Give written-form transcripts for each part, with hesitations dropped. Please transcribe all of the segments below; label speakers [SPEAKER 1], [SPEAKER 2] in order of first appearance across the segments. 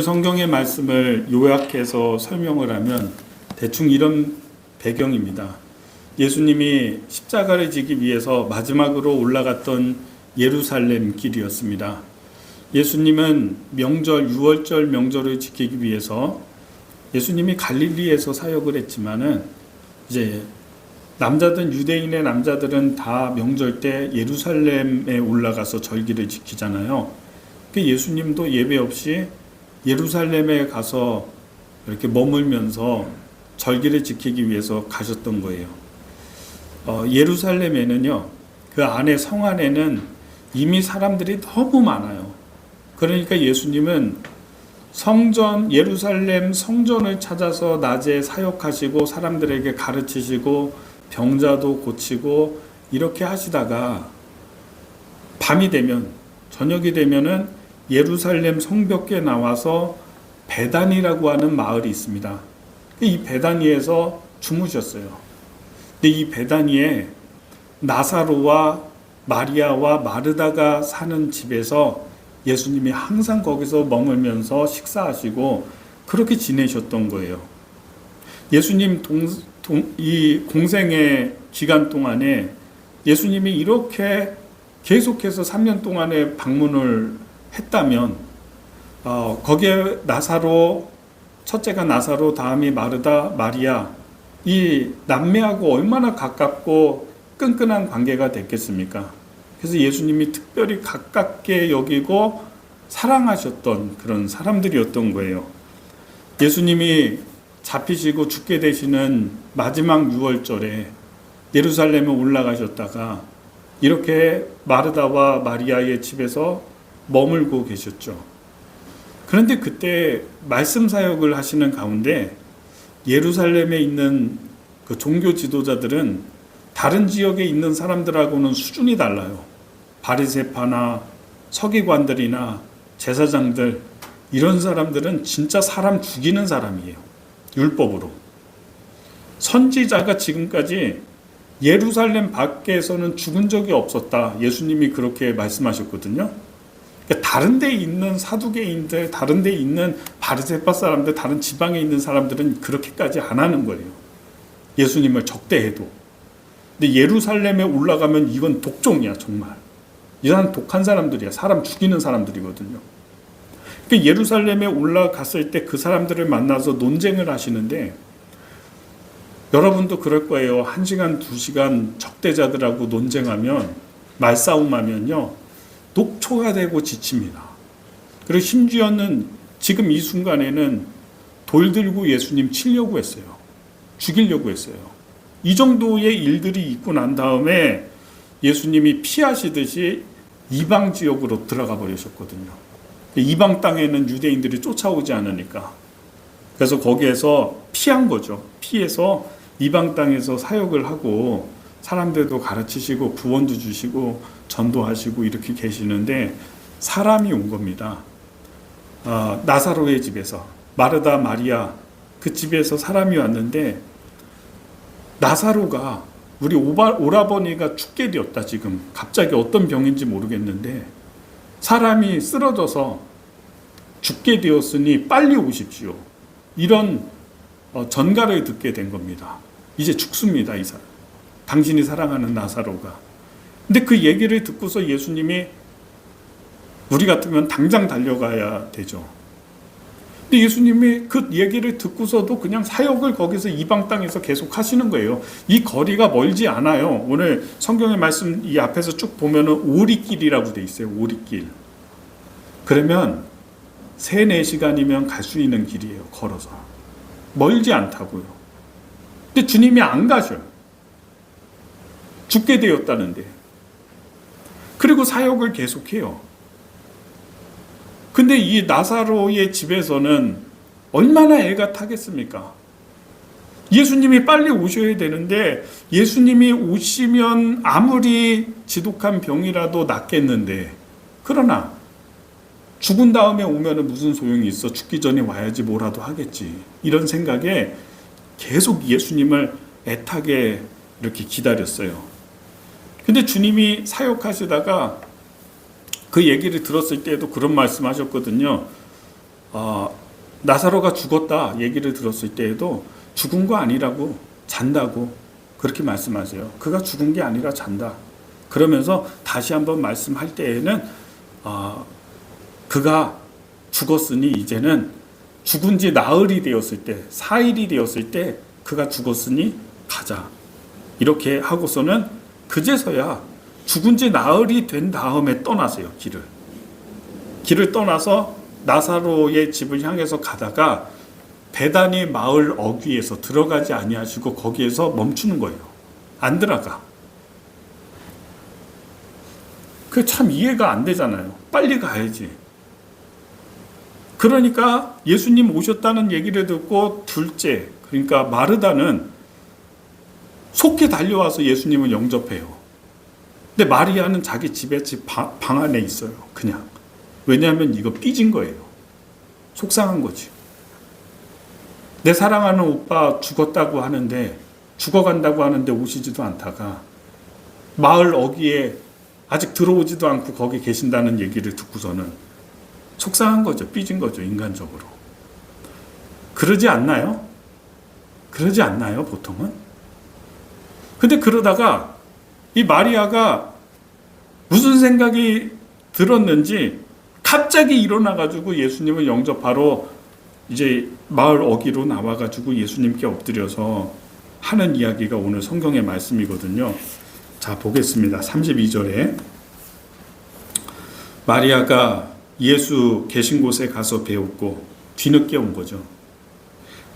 [SPEAKER 1] 성경의 말씀을 요약해서 설명을 하면 대충 이런 배경입니다. 예수님이 십자가를 지기 위해서 마지막으로 올라갔던 예루살렘 길이었습니다. 예수님은 명절, 유월절 명절을 지키기 위해서 예수님이 갈릴리에서 사역을 했지만은 이제 유대인의 남자들은 다 명절 때 예루살렘에 올라가서 절기를 지키잖아요. 예수님도 예배 없이 예루살렘에 가서 이렇게 머물면서 절기를 지키기 위해서 가셨던 거예요. 예루살렘에는요, 그 안에 성 안에는 이미 사람들이 너무 많아요. 그러니까 예수님은 예루살렘 성전을 찾아서 낮에 사역하시고 사람들에게 가르치시고 병자도 고치고 이렇게 하시다가 저녁이 되면은 예루살렘 성벽에 나와서 베다니라고 하는 마을이 있습니다. 이 베다니에서 주무셨어요. 근데 이 베다니에 나사로와 마리아와 마르다가 사는 집에서 예수님이 항상 거기서 머물면서 식사하시고 그렇게 지내셨던 거예요. 예수님 이 공생의 기간 동안에 예수님이 이렇게 계속해서 3년 동안에 방문을 했다면 거기에 첫째가 나사로, 다음이 마르다, 마리아, 이 남매하고 얼마나 가깝고 끈끈한 관계가 됐겠습니까? 그래서 예수님이 특별히 가깝게 여기고 사랑하셨던 그런 사람들이었던 거예요. 예수님이 잡히시고 죽게 되시는 마지막 유월절에 예루살렘에 올라가셨다가 이렇게 마르다와 마리아의 집에서 머물고 계셨죠. 그런데 그때 말씀 사역을 하시는 가운데 예루살렘에 있는 그 종교 지도자들은 다른 지역에 있는 사람들하고는 수준이 달라요. 바리새파나 서기관들이나 제사장들, 이런 사람들은 진짜 사람 죽이는 사람이에요. 율법으로. 선지자가 지금까지 예루살렘 밖에서는 죽은 적이 없었다. 예수님이 그렇게 말씀하셨거든요. 다른 데 있는 사두개인들, 다른 데 있는 바리새파 사람들, 다른 지방에 있는 사람들은 그렇게까지 안 하는 거예요. 예수님을 적대해도. 근데 예루살렘에 올라가면 이건 독종이야, 정말. 이 사람 독한 사람들이야. 사람 죽이는 사람들이거든요. 예루살렘에 올라갔을 때 그 사람들을 만나서 논쟁을 하시는데, 여러분도 그럴 거예요. 1시간, 2시간 적대자들하고 논쟁하면, 말싸움하면요, 녹초가 되고 지칩니다. 그리고 심지어는 지금 이 순간에는 돌 들고 예수님 치려고 했어요. 죽이려고 했어요. 이 정도의 일들이 있고 난 다음에 예수님이 피하시듯이 이방 지역으로 들어가 버리셨거든요. 이방 땅에는 유대인들이 쫓아오지 않으니까. 그래서 거기에서 피한 거죠. 피해서 이방 땅에서 사역을 하고 사람들도 가르치시고 구원도 주시고 전도하시고 이렇게 계시는데 사람이 온 겁니다. 나사로의 집에서 마르다, 마리아 그 집에서 사람이 왔는데 나사로가 우리 오라버니가 죽게 되었다. 지금 갑자기 어떤 병인지 모르겠는데 사람이 쓰러져서 죽게 되었으니 빨리 오십시오. 이런 전가를 듣게 된 겁니다. 이제 죽습니다. 이 사람. 당신이 사랑하는 나사로가. 근데 그 얘기를 듣고서 예수님이 우리 같으면 당장 달려가야 되죠. 근데 예수님이 그 얘기를 듣고서도 그냥 사역을 거기서 이방 땅에서 계속 하시는 거예요. 이 거리가 멀지 않아요. 오늘 성경의 말씀 이 앞에서 쭉 보면은 오리길이라고 돼 있어요. 오리길. 그러면 3-4시간이면 갈 수 있는 길이에요. 걸어서. 멀지 않다고요. 근데 주님이 안 가셔요. 죽게 되었다는데. 그리고 사역을 계속해요. 근데 이 나사로의 집에서는 얼마나 애가 타겠습니까? 예수님이 빨리 오셔야 되는데 예수님이 오시면 아무리 지독한 병이라도 낫겠는데, 그러나 죽은 다음에 오면 무슨 소용이 있어. 죽기 전에 와야지 뭐라도 하겠지. 이런 생각에 계속 예수님을 애타게 이렇게 기다렸어요. 근데 주님이 사역하시다가 그 얘기를 들었을 때도 그런 말씀 하셨거든요. 나사로가 죽었다 얘기를 들었을 때에도 죽은 거 아니라고, 잔다고 그렇게 말씀하세요. 그가 죽은 게 아니라 잔다. 그러면서 다시 한번 말씀할 때에는 그가 죽었으니 이제는 죽은 지 나흘이 되었을 때, 4일이 되었을 때 그가 죽었으니 가자. 이렇게 하고서는 그제서야 죽은 지 나흘이 된 다음에 떠나세요. 길을 떠나서 나사로의 집을 향해서 가다가 베다니 마을 어귀에서 들어가지 아니하시고 거기에서 멈추는 거예요. 안 들어가. 그게 참 이해가 안 되잖아요. 빨리 가야지. 그러니까 예수님 오셨다는 얘기를 듣고 둘째, 그러니까 마르다는 속히 달려와서 예수님을 영접해요. 근데 마리아는 자기 집에 방 안에 있어요. 그냥. 왜냐하면 이거 삐진 거예요. 속상한 거지. 내 사랑하는 오빠 죽었다고 하는데, 죽어간다고 하는데 오시지도 않다가 마을 어귀에 아직 들어오지도 않고 거기 계신다는 얘기를 듣고서는 속상한 거죠. 삐진 거죠. 인간적으로. 그러지 않나요? 그러지 않나요? 보통은? 근데 그러다가 이 마리아가 무슨 생각이 들었는지 갑자기 일어나가지고 예수님을 영접하러 이제 마을 어귀로 나와가지고 예수님께 엎드려서 하는 이야기가 오늘 성경의 말씀이거든요. 자, 보겠습니다. 32절에 마리아가 예수 계신 곳에 가서 배웠고 뒤늦게 온 거죠.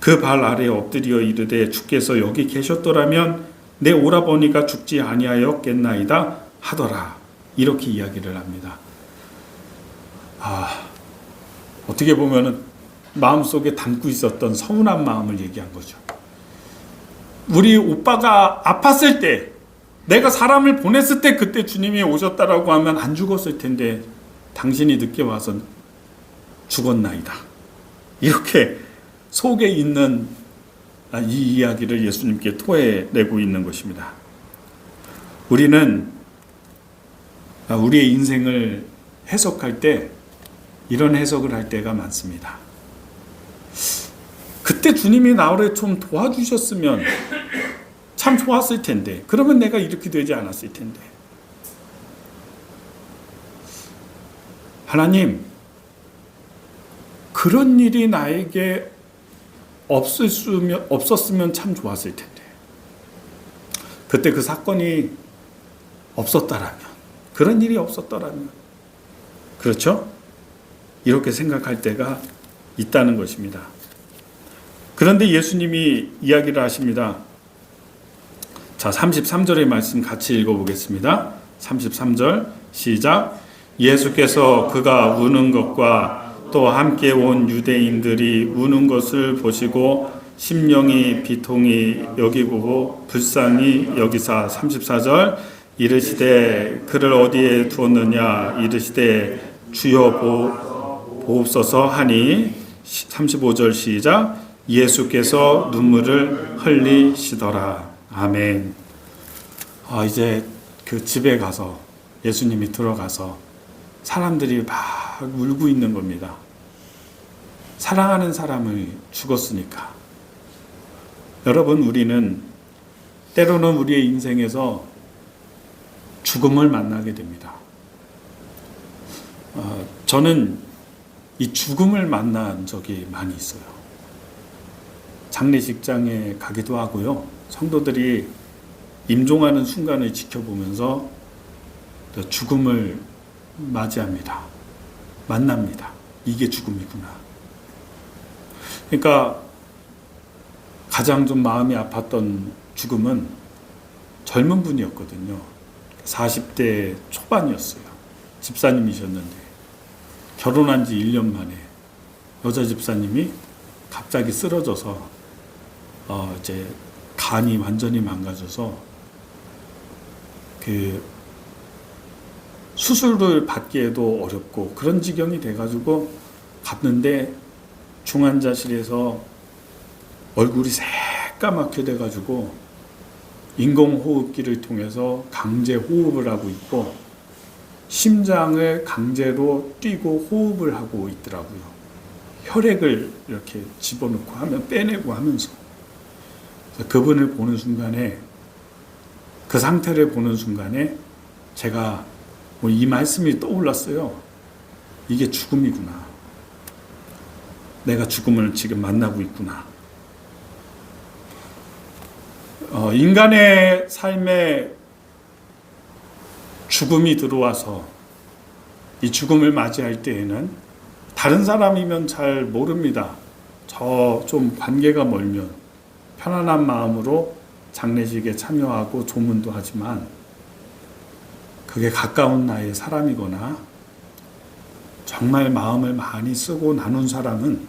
[SPEAKER 1] 그 발 아래에 엎드려 이르되 주께서 여기 계셨더라면 내 오라버니가 죽지 아니하였겠나이다 하더라. 이렇게 이야기를 합니다. 어떻게 보면은 마음속에 담고 있었던 서운한 마음을 얘기한 거죠. 우리 오빠가 아팠을 때, 내가 사람을 보냈을 때 그때 주님이 오셨다라고 하면 안 죽었을 텐데 당신이 늦게 와서 죽었나이다. 이렇게 속에 있는 이 이야기를 예수님께 토해내고 있는 것입니다. 우리는 우리의 인생을 해석할 때 이런 해석을 할 때가 많습니다. 그때 주님이 나를 좀 도와주셨으면 참 좋았을 텐데, 그러면 내가 이렇게 되지 않았을 텐데. 하나님, 그런 일이 나에게 없었으면 참 좋았을 텐데. 그때 그 사건이 없었다라면, 그런 일이 없었더라면, 그렇죠? 이렇게 생각할 때가 있다는 것입니다. 그런데 예수님이 이야기를 하십니다. 자, 33절의 말씀 같이 읽어보겠습니다. 33절 시작. 예수께서 그가 우는 것과 또 함께 온 유대인들이 우는 것을 보시고 심령이 비통히 여기고 불쌍히 여기사. 34절 이르시되 그를 어디에 두었느냐 이르시되 주여 보옵소서 하니. 35절 시작. 예수께서 눈물을 흘리시더라. 아멘. 이제 그 집에 가서 예수님이 들어가서 사람들이 막 울고 있는 겁니다. 사랑하는 사람이 죽었으니까. 여러분, 우리는 때로는 우리의 인생에서 죽음을 만나게 됩니다. 저는 이 죽음을 만난 적이 많이 있어요. 장례식장에 가기도 하고요. 성도들이 임종하는 순간을 지켜보면서 죽음을 맞이합니다. 만납니다. 이게 죽음이구나. 그러니까 가장 좀 마음이 아팠던 죽음은 젊은 분이었거든요. 40대 초반이었어요. 집사님이셨는데 결혼한 지 1년 만에 여자 집사님이 갑자기 쓰러져서 이제 간이 완전히 망가져서 그 수술을 받기에도 어렵고 그런 지경이 돼가지고 갔는데 중환자실에서 얼굴이 새까맣게 돼가지고 인공호흡기를 통해서 강제 호흡을 하고 있고 심장을 강제로 뛰고 호흡을 하고 있더라고요. 혈액을 이렇게 집어넣고 하면 빼내고 하면서 그분을 보는 순간에, 그 상태를 보는 순간에 제가 이 말씀이 떠올랐어요. 이게 죽음이구나. 내가 죽음을 지금 만나고 있구나. 인간의 삶에 죽음이 들어와서 이 죽음을 맞이할 때에는 다른 사람이면 잘 모릅니다. 저 좀 관계가 멀면 편안한 마음으로 장례식에 참여하고 조문도 하지만, 그게 가까운 나의 사람이거나 정말 마음을 많이 쓰고 나눈 사람은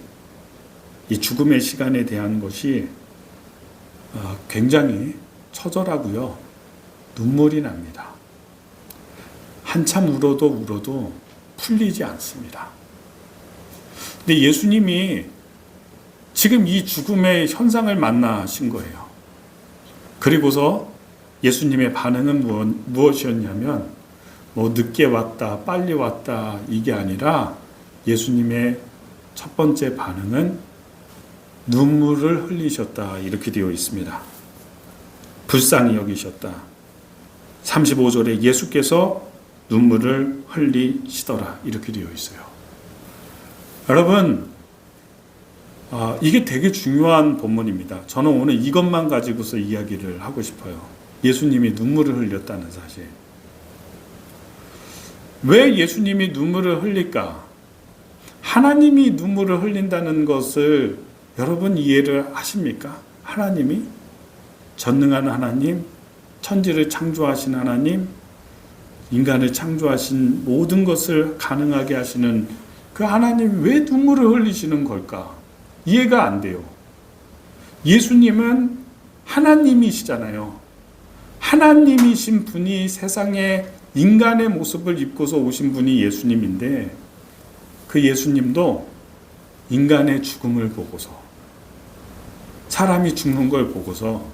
[SPEAKER 1] 이 죽음의 시간에 대한 것이 굉장히 처절하고요. 눈물이 납니다. 한참 울어도 풀리지 않습니다. 근데 예수님이 지금 이 죽음의 현상을 만나신 거예요. 그리고서 예수님의 반응은 무엇이었냐면, 늦게 왔다, 빨리 왔다, 이게 아니라 예수님의 첫 번째 반응은 눈물을 흘리셨다, 이렇게 되어 있습니다. 불쌍히 여기셨다. 35절에 예수께서 눈물을 흘리시더라, 이렇게 되어 있어요. 여러분, 이게 되게 중요한 본문입니다. 저는 오늘 이것만 가지고서 이야기를 하고 싶어요. 예수님이 눈물을 흘렸다는 사실. 왜 예수님이 눈물을 흘릴까? 하나님이 눈물을 흘린다는 것을 여러분 이해를 하십니까? 하나님이, 전능한 하나님, 천지를 창조하신 하나님, 인간을 창조하신 모든 것을 가능하게 하시는 그 하나님, 왜 눈물을 흘리시는 걸까? 이해가 안 돼요. 예수님은 하나님이시잖아요. 하나님이신 분이 세상에 인간의 모습을 입고서 오신 분이 예수님인데, 그 예수님도 인간의 죽음을 보고서, 사람이 죽는 걸 보고서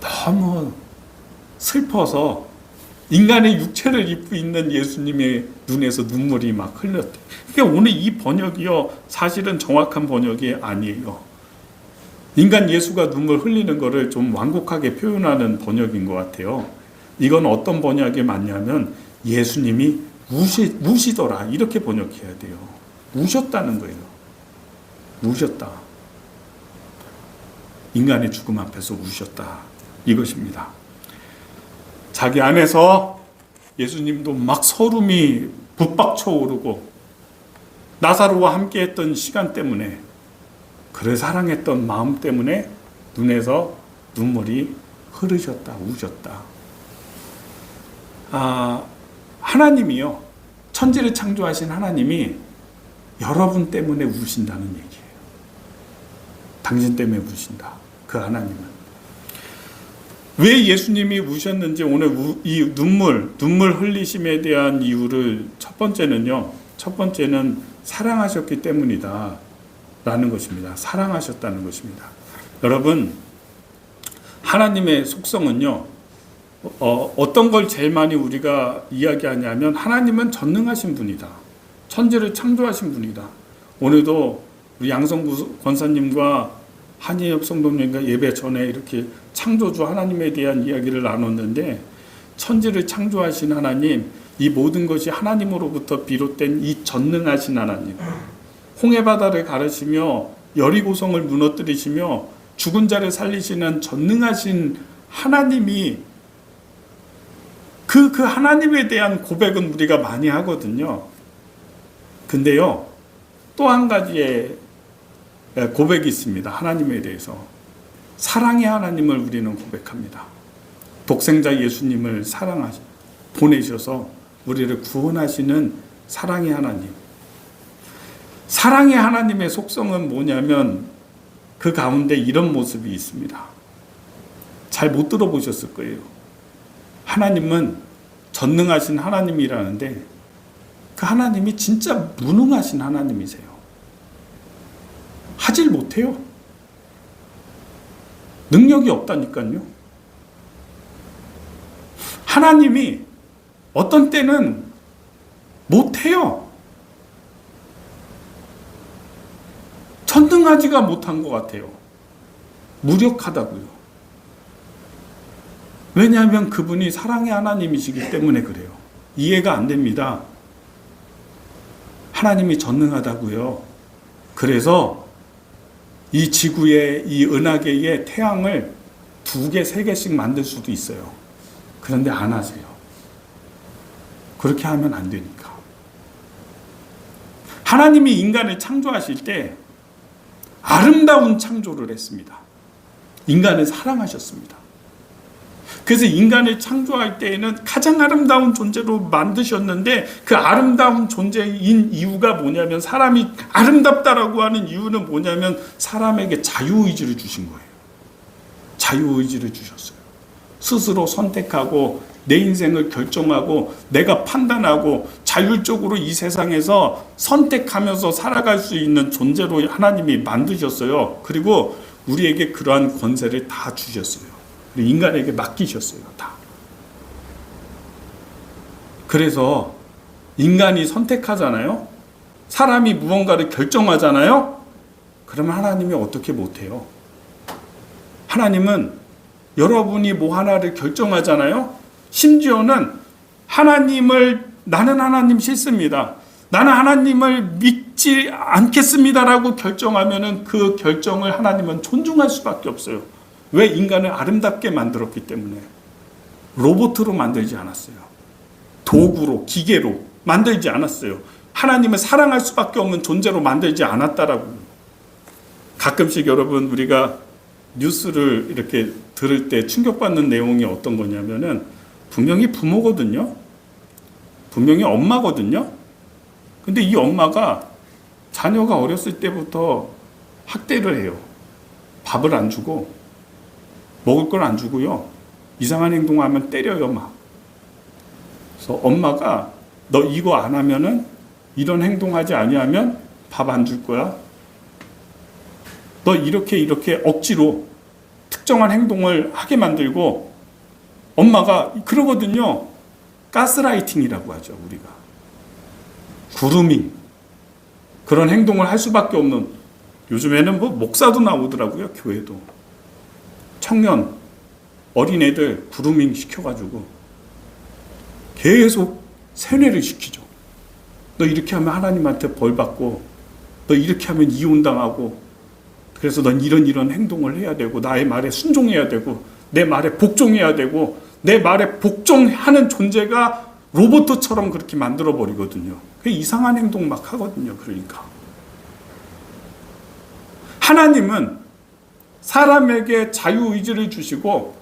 [SPEAKER 1] 너무 슬퍼서 인간의 육체를 입고 있는 예수님의 눈에서 눈물이 막 흘렀대. 그러니까 오늘 이 번역이요, 사실은 정확한 번역이 아니에요. 인간 예수가 눈물 흘리는 거를 좀 완곡하게 표현하는 번역인 것 같아요. 이건 어떤 번역이 맞냐면, 예수님이 우시더라, 이렇게 번역해야 돼요. 우셨다는 거예요. 우셨다. 인간의 죽음 앞에서 우셨다, 이것입니다. 자기 안에서 예수님도 막 서름이 북박쳐 오르고, 나사로와 함께 했던 시간 때문에, 그를 사랑했던 마음 때문에 눈에서 눈물이 흐르셨다, 우셨다. 하나님이요, 천지를 창조하신 하나님이 여러분 때문에 우신다는 얘기예요. 당신 때문에 우신다, 그 하나님은. 왜 예수님이 우셨는지, 오늘 이 눈물 흘리심에 대한 이유를 첫 번째는 사랑하셨기 때문이다 라는 것입니다. 사랑하셨다는 것입니다. 여러분, 하나님의 속성은요, 어떤 걸 제일 많이 우리가 이야기하냐면, 하나님은 전능하신 분이다, 천지를 창조하신 분이다. 오늘도 우리 양성구 권사님과 한예엽 성도님과 예배 전에 이렇게 창조주 하나님에 대한 이야기를 나눴는데, 천지를 창조하신 하나님, 이 모든 것이 하나님으로부터 비롯된 이 전능하신 하나님, 홍해바다를 가르시며 여리고성을 무너뜨리시며 죽은 자를 살리시는 전능하신 하나님이, 그 하나님에 대한 고백은 우리가 많이 하거든요. 근데요, 또 한 가지의 고백이 있습니다. 하나님에 대해서. 사랑의 하나님을 우리는 고백합니다. 독생자 예수님을 보내셔서 우리를 구원하시는 사랑의 하나님. 사랑의 하나님의 속성은 뭐냐면, 그 가운데 이런 모습이 있습니다. 잘 못 들어보셨을 거예요. 하나님은 전능하신 하나님이라는데, 그 하나님이 진짜 무능하신 하나님이세요. 하질 못해요. 능력이 없다니까요. 하나님이 어떤 때는 못해요. 전능하지가 못한 것 같아요. 무력하다고요. 왜냐하면 그분이 사랑의 하나님이시기 때문에 그래요. 이해가 안 됩니다. 하나님이 전능하다고요. 그래서 이 지구의 이 은하계의 태양을 2개, 3개씩 만들 수도 있어요. 그런데 안 하세요. 그렇게 하면 안 되니까. 하나님이 인간을 창조하실 때 아름다운 창조를 했습니다. 인간을 사랑하셨습니다. 그래서 인간을 창조할 때에는 가장 아름다운 존재로 만드셨는데 그 아름다운 존재인 이유가 뭐냐면, 사람이 아름답다라고 하는 이유는 뭐냐면 사람에게 자유의지를 주신 거예요. 자유의지를 주셨어요. 스스로 선택하고 내 인생을 결정하고 내가 판단하고 자율적으로 이 세상에서 선택하면서 살아갈 수 있는 존재로 하나님이 만드셨어요. 그리고 우리에게 그러한 권세를 다 주셨어요. 인간에게 맡기셨어요. 다. 그래서 인간이 선택하잖아요. 사람이 무언가를 결정하잖아요. 그러면 하나님이 어떻게 못해요? 하나님은 여러분이 뭐 하나를 결정하잖아요. 심지어는 나는 하나님 싫습니다, 나는 하나님을 믿지 않겠습니다라고 결정하면은 그 결정을 하나님은 존중할 수밖에 없어요. 왜? 인간을 아름답게 만들었기 때문에. 로봇으로 만들지 않았어요. 도구로, 기계로 만들지 않았어요. 하나님을 사랑할 수밖에 없는 존재로 만들지 않았다라고. 가끔씩 여러분, 우리가 뉴스를 이렇게 들을 때 충격받는 내용이 어떤 거냐면은, 분명히 부모거든요. 분명히 엄마거든요. 근데 이 엄마가 자녀가 어렸을 때부터 학대를 해요. 밥을 안 주고 먹을 걸 안 주고요. 이상한 행동하면 때려요, 막. 그래서 엄마가 너 이거 안 하면은, 이런 행동하지 아니하면 밥 안 줄 거야. 너 이렇게 억지로 특정한 행동을 하게 만들고, 엄마가 그러거든요. 가스라이팅이라고 하죠, 우리가. 구루밍. 그런 행동을 할 수밖에 없는, 요즘에는 뭐 목사도 나오더라고요, 교회도. 청년, 어린애들 구루밍 시켜가지고 계속 세뇌를 시키죠. 너 이렇게 하면 하나님한테 벌 받고, 너 이렇게 하면 이혼당하고, 그래서 넌 이런 행동을 해야 되고, 나의 말에 순종해야 되고, 내 말에 복종해야 되고, 내 말에 복종하는 존재가 로봇처럼 그렇게 만들어버리거든요. 이상한 행동 막 하거든요. 그러니까 하나님은 사람에게 자유의지를 주시고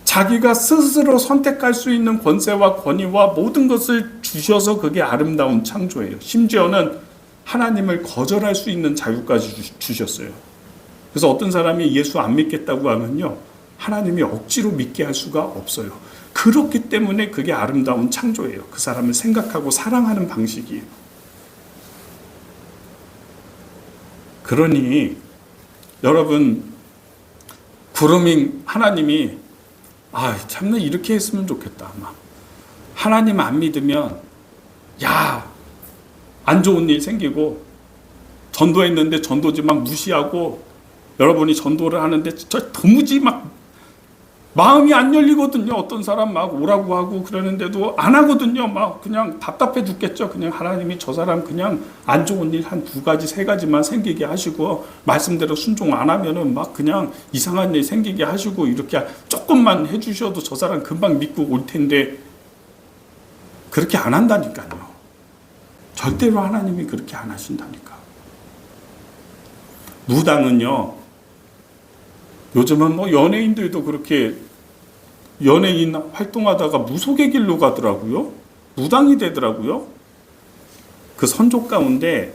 [SPEAKER 1] 자기가 스스로 선택할 수 있는 권세와 권위와 모든 것을 주셔서 그게 아름다운 창조예요. 심지어는 하나님을 거절할 수 있는 자유까지 주셨어요. 그래서 어떤 사람이 예수 안 믿겠다고 하면요, 하나님이 억지로 믿게 할 수가 없어요. 그렇기 때문에 그게 아름다운 창조예요. 그 사람을 생각하고 사랑하는 방식이에요. 그러니 여러분, 구루밍 하나님이 참나 이렇게 했으면 좋겠다. 막 하나님 안 믿으면 안 좋은 일 생기고, 전도했는데 전도지 막 무시하고, 여러분이 전도를 하는데 저 도무지 막 마음이 안 열리거든요. 어떤 사람 막 오라고 하고 그러는데도 안 하거든요. 막 그냥 답답해 죽겠죠. 그냥 하나님이 저 사람 그냥 안 좋은 일 한 2가지, 3가지만 생기게 하시고, 말씀대로 순종 안 하면은 막 그냥 이상한 일 생기게 하시고, 이렇게 조금만 해주셔도 저 사람 금방 믿고 올 텐데, 그렇게 안 한다니까요. 절대로 하나님이 그렇게 안 하신다니까. 무당은요, 요즘은 뭐 연예인들도 그렇게 연예인 활동하다가 무속의 길로 가더라고요. 무당이 되더라고요. 그 선조 가운데,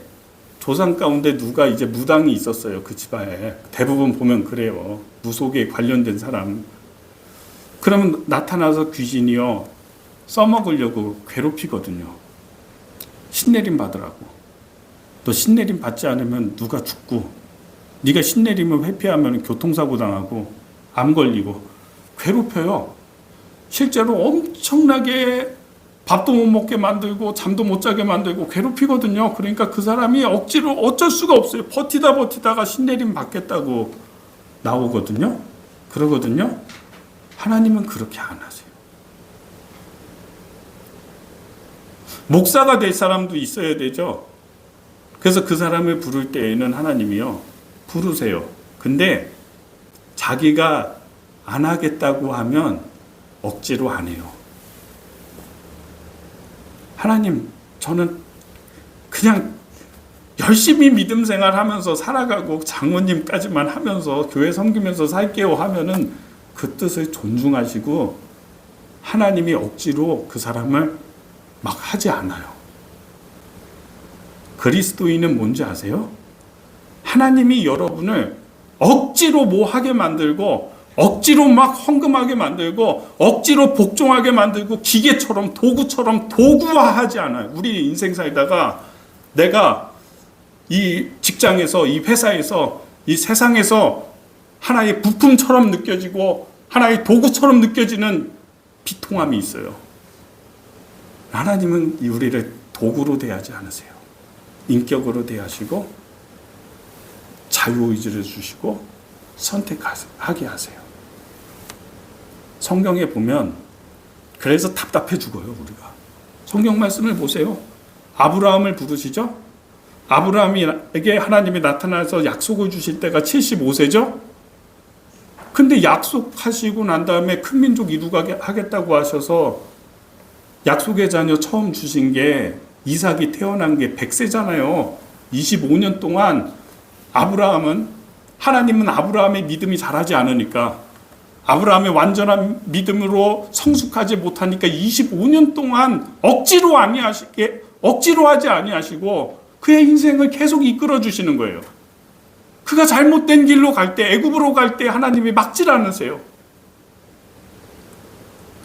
[SPEAKER 1] 조상 가운데 누가 이제 무당이 있었어요. 그 집안에. 대부분 보면 그래요. 무속에 관련된 사람. 그러면 나타나서 귀신이요, 써먹으려고 괴롭히거든요. 신내림 받으라고. 너 신내림 받지 않으면 누가 죽고, 네가 신내림을 회피하면 교통사고 당하고 암 걸리고 괴롭혀요. 실제로 엄청나게 밥도 못 먹게 만들고 잠도 못 자게 만들고 괴롭히거든요. 그러니까 그 사람이 억지로 어쩔 수가 없어요. 버티다가 신내림 받겠다고 나오거든요. 그러거든요. 하나님은 그렇게 안 하세요. 목사가 될 사람도 있어야 되죠. 그래서 그 사람을 부를 때에는 하나님이요, 부르세요. 근데 자기가 안 하겠다고 하면 억지로 안 해요. 하나님, 저는 그냥 열심히 믿음 생활하면서 살아가고 장모님까지만 하면서 교회 섬기면서 살게요 하면은 그 뜻을 존중하시고 하나님이 억지로 그 사람을 막 하지 않아요. 그리스도인은 뭔지 아세요? 하나님이 여러분을 억지로 뭐 하게 만들고 억지로 막 헌금하게 만들고 억지로 복종하게 만들고 기계처럼 도구처럼 도구화하지 않아요. 우리 인생 살다가 내가 이 직장에서 이 회사에서 이 세상에서 하나의 부품처럼 느껴지고 하나의 도구처럼 느껴지는 비통함이 있어요. 하나님은 우리를 도구로 대하지 않으세요. 인격으로 대하시고 자유의지를 주시고 선택하게 하세요. 성경에 보면 그래서 답답해 죽어요. 우리가 성경 말씀을 보세요. 아브라함을 부르시죠. 아브라함에게 하나님이 나타나서 약속을 주실 때가 75세죠. 근데 약속하시고 난 다음에 큰 민족 이루게 하겠다고 하셔서 약속의 자녀 처음 주신 게 이삭이 태어난 게 100세잖아요. 25년 동안 하나님은 아브라함의 믿음이 자라지 않으니까, 아브라함의 완전한 믿음으로 성숙하지 못하니까 25년 동안 억지로 하지 아니하시고 그의 인생을 계속 이끌어 주시는 거예요. 그가 잘못된 길로 갈 때, 애굽으로 갈 때 하나님이 막질 않으세요.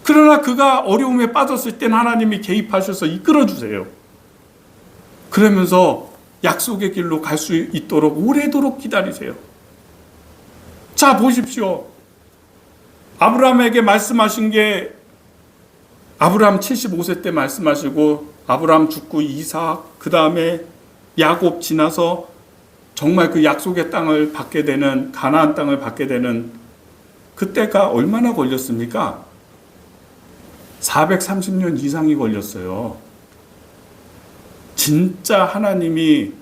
[SPEAKER 1] 그러나 그가 어려움에 빠졌을 땐 하나님이 개입하셔서 이끌어 주세요. 그러면서 약속의 길로 갈 수 있도록 오래도록 기다리세요. 자, 보십시오. 아브라함에게 말씀하신 게 아브라함 75세 때 말씀하시고 아브라함 죽고 이삭, 그 다음에 야곱 지나서 정말 그 약속의 땅을 받게 되는, 가나안 땅을 받게 되는 그때가 얼마나 걸렸습니까? 430년 이상이 걸렸어요. 진짜 하나님이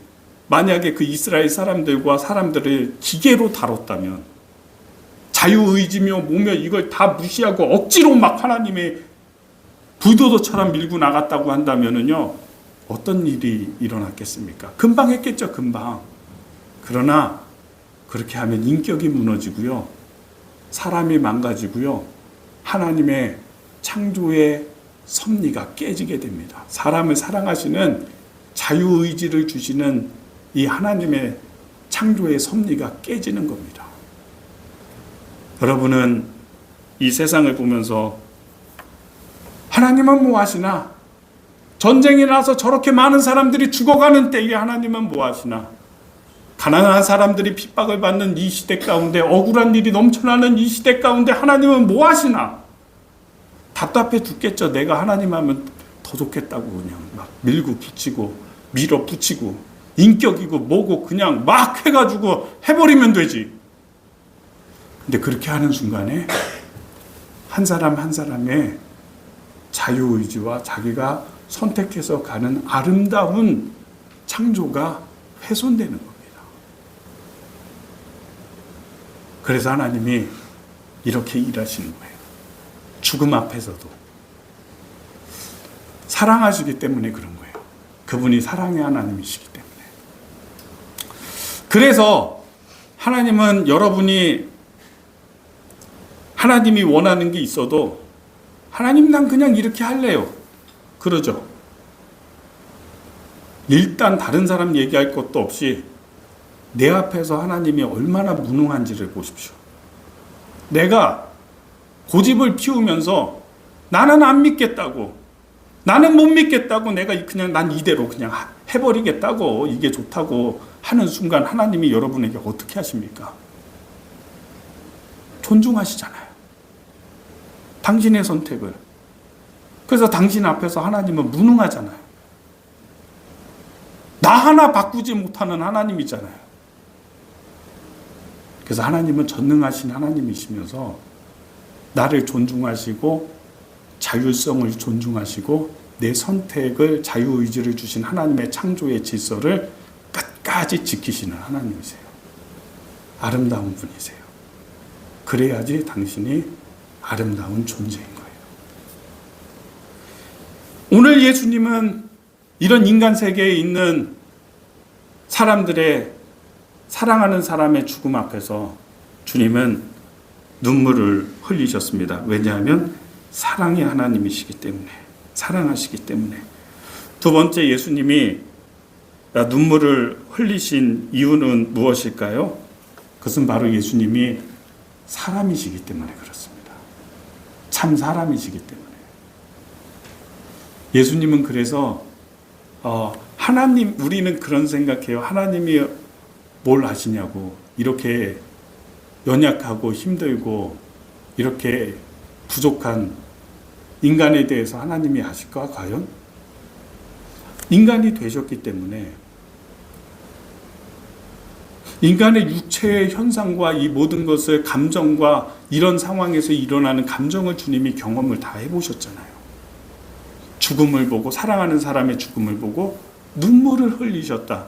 [SPEAKER 1] 만약에 그 이스라엘 사람들을 기계로 다뤘다면, 자유의지며 뭐며 이걸 다 무시하고 억지로 막 하나님의 불도저처럼 밀고 나갔다고 한다면은요, 어떤 일이 일어났겠습니까? 금방 했겠죠, 금방. 그러나 그렇게 하면 인격이 무너지고요, 사람이 망가지고요, 하나님의 창조의 섭리가 깨지게 됩니다. 사람을 사랑하시는 자유의지를 주시는 이 하나님의 창조의 섭리가 깨지는 겁니다. 여러분은 이 세상을 보면서 하나님은 뭐 하시나? 전쟁이 나서 저렇게 많은 사람들이 죽어가는 때에 하나님은 뭐 하시나? 가난한 사람들이 핍박을 받는 이 시대 가운데, 억울한 일이 넘쳐나는 이 시대 가운데 하나님은 뭐 하시나? 답답해 죽겠죠. 내가 하나님 하면 더 좋겠다고 그냥 막 밀고 붙이고 밀어붙이고 인격이고 뭐고 그냥 막 해가지고 해버리면 되지. 근데 그렇게 하는 순간에 한 사람 한 사람의 자유의지와 자기가 선택해서 가는 아름다운 창조가 훼손되는 겁니다. 그래서 하나님이 이렇게 일하시는 거예요. 죽음 앞에서도 사랑하시기 때문에 그런 거예요. 그분이 사랑의 하나님이시기 때문에. 그래서 하나님은 하나님이 원하는 게 있어도 하나님 난 그냥 이렇게 할래요, 그러죠. 일단 다른 사람 얘기할 것도 없이 내 앞에서 하나님이 얼마나 무능한지를 보십시오. 내가 고집을 피우면서 나는 안 믿겠다고, 나는 못 믿겠다고, 내가 그냥 난 이대로 그냥 해버리겠다고, 이게 좋다고 하는 순간 하나님이 여러분에게 어떻게 하십니까? 존중하시잖아요. 당신의 선택을. 그래서 당신 앞에서 하나님은 무능하잖아요. 나 하나 바꾸지 못하는 하나님이잖아요. 그래서 하나님은 전능하신 하나님이시면서 나를 존중하시고 자율성을 존중하시고 내 선택을 자유의지를 주신 하나님의 창조의 질서를 끝까지 지키시는 하나님이세요. 아름다운 분이세요. 그래야지 당신이 아름다운 존재인 거예요. 오늘 예수님은 이런 인간 세계에 있는 사람들의 사랑하는 사람의 죽음 앞에서 주님은 눈물을 흘리셨습니다. 왜냐하면 사랑의 하나님이시기 때문에, 사랑하시기 때문에. 두 번째, 예수님이 눈물을 흘리신 이유는 무엇일까요? 그것은 바로 예수님이 사람이시기 때문에 그렇습니다. 참 사람이시기 때문에. 예수님은 그래서 하나님, 우리는 그런 생각해요. 하나님이 뭘 아시냐고. 이렇게 연약하고 힘들고 이렇게 부족한 인간에 대해서 하나님이 아실까 과연? 인간이 되셨기 때문에 인간의 육체의 현상과 이 모든 것을 감정과 이런 상황에서 일어나는 감정을 주님이 경험을 다 해보셨잖아요. 죽음을 보고, 사랑하는 사람의 죽음을 보고 눈물을 흘리셨다.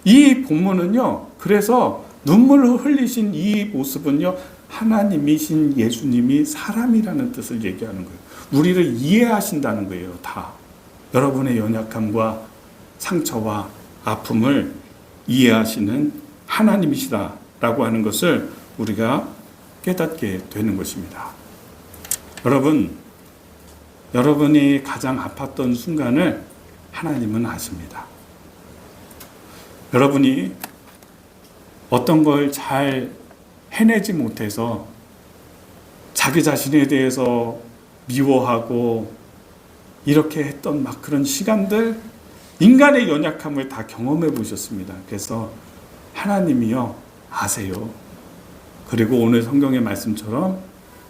[SPEAKER 1] 이 본문은요, 그래서 눈물을 흘리신 이 모습은요, 하나님이신 예수님이 사람이라는 뜻을 얘기하는 거예요. 우리를 이해하신다는 거예요. 다 여러분의 연약함과 상처와 아픔을 이해하시는 하나님이시다라고 하는 것을 우리가 깨닫게 되는 것입니다. 여러분이 가장 아팠던 순간을 하나님은 아십니다. 여러분이 어떤 걸 잘 해내지 못해서 자기 자신에 대해서 미워하고 이렇게 했던 막 그런 시간들, 인간의 연약함을 다 경험해 보셨습니다. 그래서 하나님이요 아세요. 그리고 오늘 성경의 말씀처럼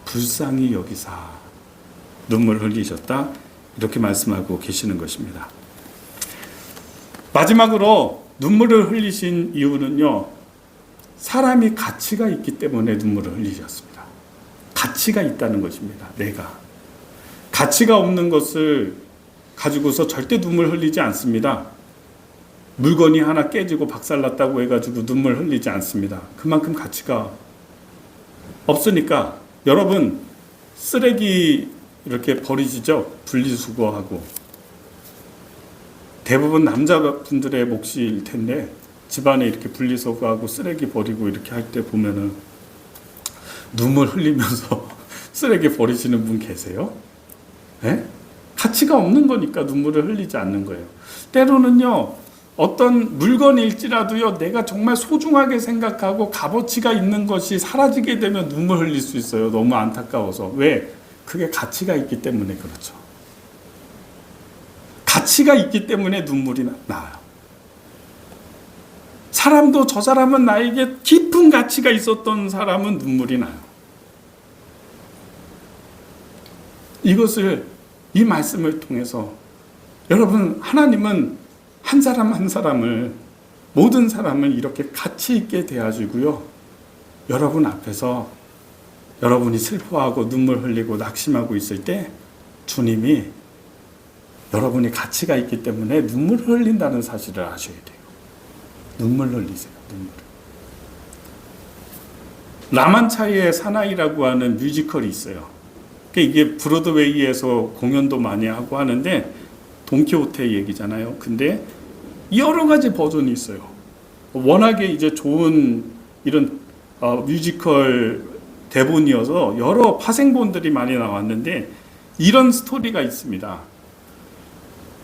[SPEAKER 1] 불쌍히 여기사 눈물 흘리셨다, 이렇게 말씀하고 계시는 것입니다. 마지막으로 눈물을 흘리신 이유는요, 사람이 가치가 있기 때문에 눈물을 흘리셨습니다. 가치가 있다는 것입니다. 내가 가치가 없는 것을 가지고서 절대 눈물 흘리지 않습니다. 물건이 하나 깨지고 박살났다고 해가지고 눈물 흘리지 않습니다. 그만큼 가치가 없으니까. 여러분, 쓰레기 이렇게 버리시죠? 분리수거하고. 대부분 남자분들의 몫일 텐데, 집안에 이렇게 분리수거하고 쓰레기 버리고 이렇게 할 때 보면은 눈물 흘리면서 쓰레기 버리시는 분 계세요? 네? 가치가 없는 거니까 눈물을 흘리지 않는 거예요. 때로는요, 어떤 물건일지라도요, 내가 정말 소중하게 생각하고 값어치가 있는 것이 사라지게 되면 눈물 흘릴 수 있어요. 너무 안타까워서. 왜? 그게 가치가 있기 때문에 그렇죠. 가치가 있기 때문에 눈물이 나요. 사람도 저 사람은 나에게 깊은 가치가 있었던 사람은 눈물이 나요. 이 말씀을 통해서 여러분, 하나님은 한 사람 한 사람을, 모든 사람을 이렇게 가치 있게 대하시고요, 여러분 앞에서 여러분이 슬퍼하고 눈물 흘리고 낙심하고 있을 때 주님이 여러분이 가치가 있기 때문에 눈물을 흘린다는 사실을 아셔야 돼요. 눈물 흘리세요. 눈물. 라만차이의 사나이라고 하는 뮤지컬이 있어요. 이게 브로드웨이에서 공연도 많이 하고 하는데 돈키호테 얘기잖아요. 근데 여러 가지 버전이 있어요. 워낙에 이제 좋은 이런 뮤지컬 대본이어서 여러 파생본들이 많이 나왔는데 이런 스토리가 있습니다.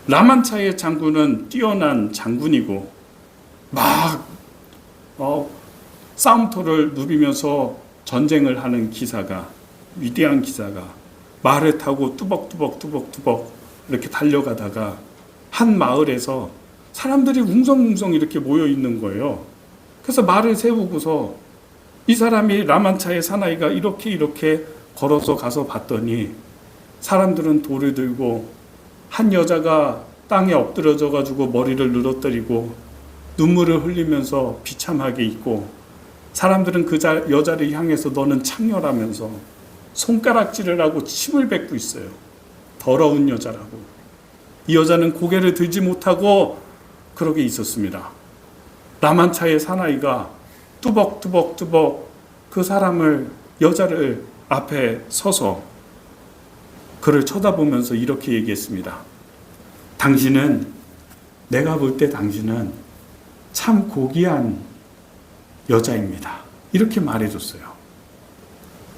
[SPEAKER 1] 라만차이의 장군은 뛰어난 장군이고 막 싸움터를 누비면서 전쟁을 하는 기사가, 위대한 기사가 말을 타고 뚜벅뚜벅 이렇게 달려가다가 한 마을에서 사람들이 웅성웅성 이렇게 모여 있는 거예요. 그래서 말을 세우고서 이 사람이, 라만차의 사나이가 이렇게 걸어서 가서 봤더니 사람들은 돌을 들고, 한 여자가 땅에 엎드려져 가지고 머리를 늘어뜨리고 눈물을 흘리면서 비참하게 있고, 사람들은 그 여자를 향해서 너는 창녀라면서 손가락질을 하고 침을 뱉고 있어요. 더러운 여자라고. 이 여자는 고개를 들지 못하고 그러게 있었습니다. 라만차의 사나이가 뚜벅뚜벅뚜벅 그 여자를 앞에 서서 그를 쳐다보면서 이렇게 얘기했습니다. 내가 볼 때 당신은 참 고귀한 여자입니다. 이렇게 말해줬어요.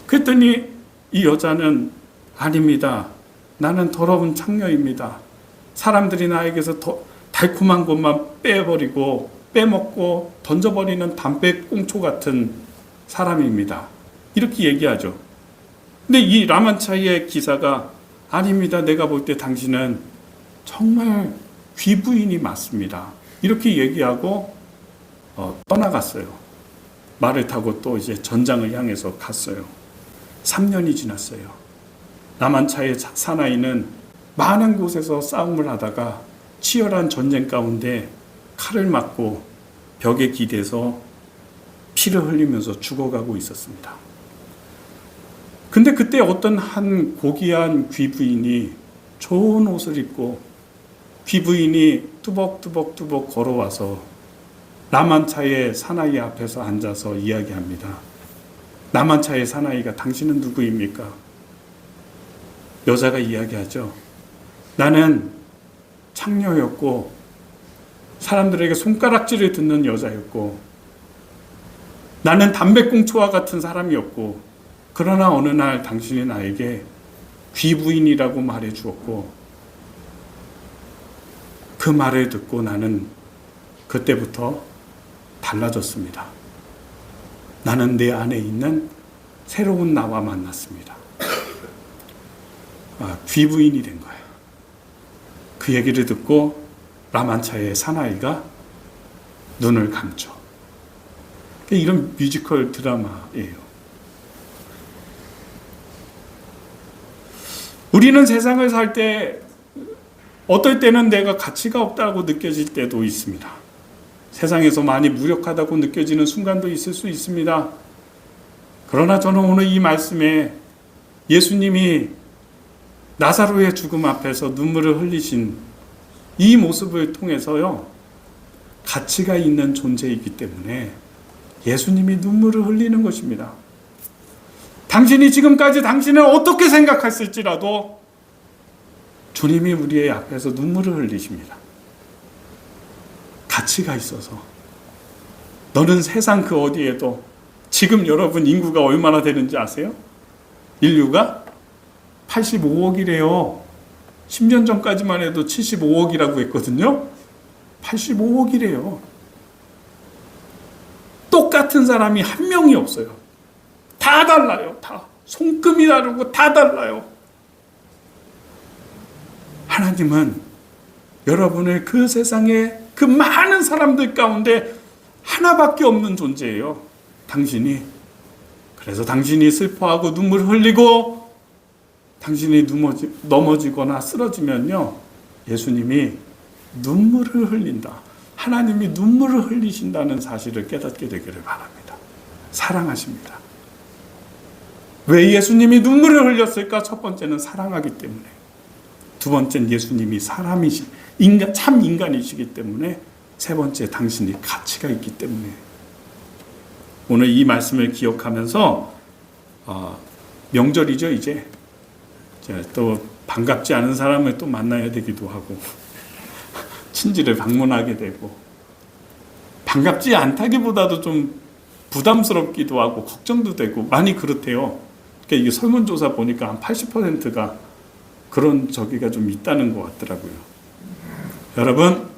[SPEAKER 1] 그랬더니 이 여자는 아닙니다. 나는 더러운 창녀입니다. 사람들이 나에게서 더 달콤한 것만 빼먹고 던져버리는 담배꽁초 같은 사람입니다. 이렇게 얘기하죠. 근데 이 라만차의 기사가 아닙니다. 내가 볼 때 당신은 정말 귀부인이 맞습니다. 이렇게 얘기하고 떠나갔어요. 말을 타고 또 이제 전장을 향해서 갔어요. 3년이 지났어요. 라만차의 사나이는 많은 곳에서 싸움을 하다가 치열한 전쟁 가운데 칼을 맞고 벽에 기대서 피를 흘리면서 죽어가고 있었습니다. 근데 그때 어떤 한 고귀한 귀부인이 좋은 옷을 입고 귀부인이 뚜벅뚜벅 걸어와서 라만차의 사나이 앞에서 앉아서 이야기합니다. 라만차의 사나이가 당신은 누구입니까? 여자가 이야기하죠. 나는 창녀였고 사람들에게 손가락질을 듣는 여자였고 나는 담배꽁초와 같은 사람이었고 그러나 어느 날 당신이 나에게 귀부인이라고 말해 주었고 그 말을 듣고 나는 그때부터 달라졌습니다. 나는 내 안에 있는 새로운 나와 만났습니다. 귀부인이 된 거예요. 그 얘기를 듣고 라만차의 사나이가 눈을 감죠. 이런 뮤지컬 드라마예요. 우리는 세상을 살 때 어떨 때는 내가 가치가 없다고 느껴질 때도 있습니다. 세상에서 많이 무력하다고 느껴지는 순간도 있을 수 있습니다. 그러나 저는 오늘 이 말씀에 예수님이 나사로의 죽음 앞에서 눈물을 흘리신 이 모습을 통해서요, 가치가 있는 존재이기 때문에 예수님이 눈물을 흘리는 것입니다. 당신이 지금까지 당신을 어떻게 생각했을지라도 주님이 우리의 앞에서 눈물을 흘리십니다. 가치가 있어서. 너는 세상 그 어디에도, 지금 여러분 인구가 얼마나 되는지 아세요? 인류가 85억이래요. 10년 전까지만 해도 75억이라고 했거든요. 85억이래요. 똑같은 사람이 한 명이 없어요. 다 달라요. 다. 손금이 다르고 다 달라요. 하나님은 여러분을 그 세상에 그 많은 사람들 가운데 하나밖에 없는 존재예요. 당신이. 그래서 당신이 슬퍼하고 눈물 흘리고 당신이 넘어지거나 쓰러지면요, 예수님이 눈물을 흘린다. 하나님이 눈물을 흘리신다는 사실을 깨닫게 되기를 바랍니다. 사랑하십니다. 왜 예수님이 눈물을 흘렸을까? 첫 번째는 사랑하기 때문에. 두 번째는 예수님이 참 인간이시기 때문에. 세 번째, 당신이 가치가 있기 때문에. 오늘 이 말씀을 기억하면서 명절이죠. 이제 또 반갑지 않은 사람을 또 만나야 되기도 하고 친지를 방문하게 되고, 반갑지 않다기보다도 좀 부담스럽기도 하고 걱정도 되고 많이 그렇대요. 그러니까 이게 설문조사 보니까 한 80%가 그런 저기가 좀 있다는 것 같더라고요. 여러분,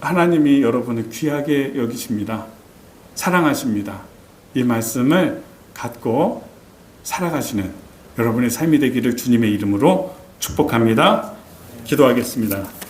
[SPEAKER 1] 하나님이 여러분을 귀하게 여기십니다. 사랑하십니다. 이 말씀을 갖고 살아가시는 여러분의 삶이 되기를 주님의 이름으로 축복합니다. 기도하겠습니다.